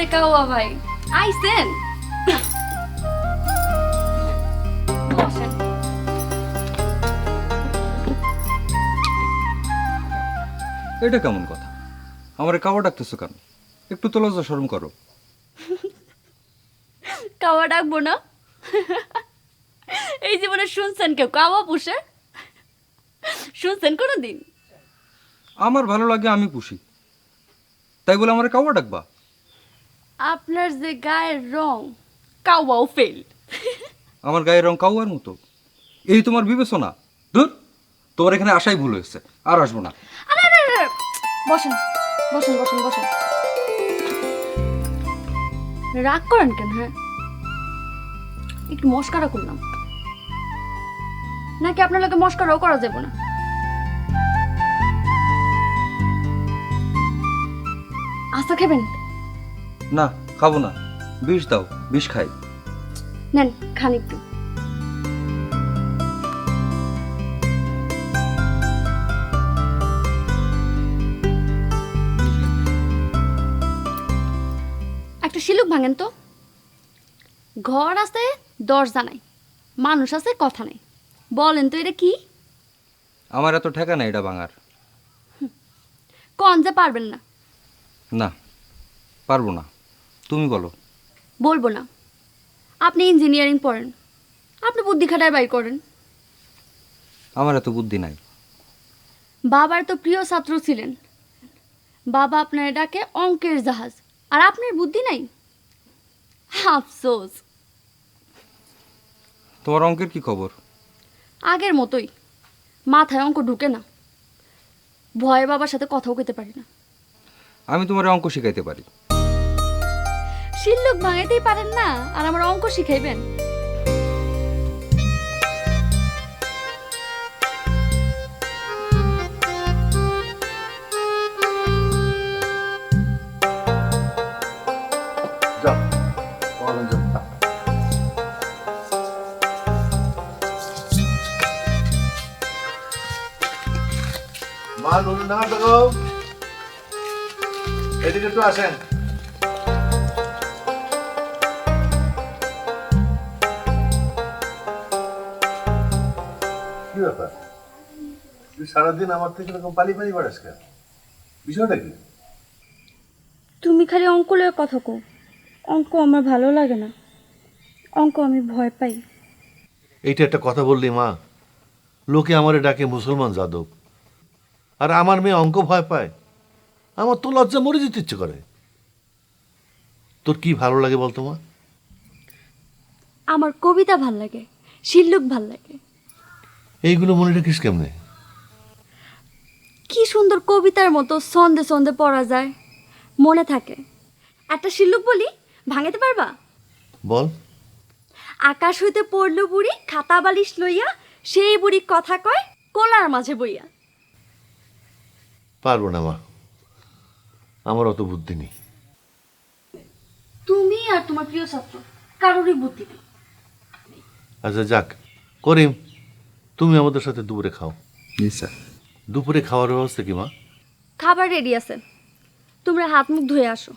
যে কাওয়া ভাই আইছেন? বসেন। এটা কেমন কথা? আমার কাওয়া ডাকতেছো কেন? একটু তো লজ্জা শরম করো। কাওয়া ডাকবো না? এই জীবনে শুনছেন কেউ কাওয়া পুষে? শুনছেন কোনোদিন? আমার ভালো লাগে আমি পুষি, তাই বলে আমার কাওয়া ডাকবা? আপনার যে গায়ের রং, কাওয়াও ফেল। আমার গায়ের রং কাওয়ার মতো? এই তোমার বিবেচনা? ধুর, তোমার এখানে আসাই ভুল হয়েছে, আর আসবো না। আরে আরে আরে, বসেন বসেন বসেন বসেন। রাগ করেন কেন? হ্যাঁ, একটু মস্কারা করলাম, নাকি আপনার লোকে মস্কারাও করা যাবে না? আস্তা খাবেন? না, খাবো না। বিষ দাও, বিষ খাই। নেন, খান একটু। একটা শিলুক ভাঙেন তো। ঘর আছে, দরজা নাই, মানুষ আছে, কথা নাই। বলেন তো এটা কি? আমার এত ঠেকা নাই এটা ভাঙার। কন যে পারবেন না? না, পারবো না। তুমি বলো। বলবো না। আপনি ইঞ্জিনিয়ারিং পড়েন, আপনি বুদ্ধি খাটায় বাই করেন। আমার এত বুদ্ধি নাই। বাবার তো প্রিয় ছাত্র ছিলেন, বাবা আপনার ডাকে অঙ্কের জাহাজ, আর আপনার বুদ্ধি নাই। আফসোস। তোমার অঙ্কের কি খবর? আগের মতোই, মাথায় অঙ্ক ঢুকে না, ভয়ে বাবার সাথে কথাও কইতে পারি না। আমি তোমার অঙ্ক শিখাইতে পারি। শিল্লুক ভাঙাইতেই পারেন না, আর আমার অঙ্ক শিখাইবেন? মা নুন না বেগম, এদিকে একটু আসেন। কি ব্যাপার, তুই সারাদিন আমার থেকে এরকম পালি পালি বাড়াস কেন? বিষয়টা কি? তুমি খালি অঙ্ক লয়ে কথা কও। অঙ্ক আমার ভালো লাগে না, অঙ্ক আমি ভয় পাই। এইটা একটা কথা বললি মা? লোকে আমারে ডাকে মুসলমান যাদব, আর আমার মেয়ে অঙ্ক ভয় পায়। আমার তো লজ্জা মরে যেতে ইচ্ছে করে। তোর কি ভালো লাগে বলতো মা? আমার কবিতা ভাল লাগে, শিল্লুক ভাল লাগে। এইগুলো মনে রাখিস কেমনে? কি সুন্দর কবিতার মতো ছন্দে ছন্দে পড়া যায়, মনে থাকে। একটা শিল্লুক বলি, ভাঙাতে পারবা? বল। আকাশ হইতে পড়ল বুড়ি, খাতা বালিশ লইয়া, সেই বুড়ি কথা কয় কোলার মাঝে বইয়া। পারবো না মা, আমার অত বুদ্ধি নেই। তুমি আর তোমার প্রিয় ছাত্র কারোরই বুদ্ধি নেই। আচ্ছা যাক, করিম, তুমি আমাদের সাথে দুপুরে খাও। জি স্যার। দুপুরে খাওয়ার ব্যবস্থা কি মা? খাবার রেডি আছে, তোমরা হাত মুখ ধুয়ে আসো।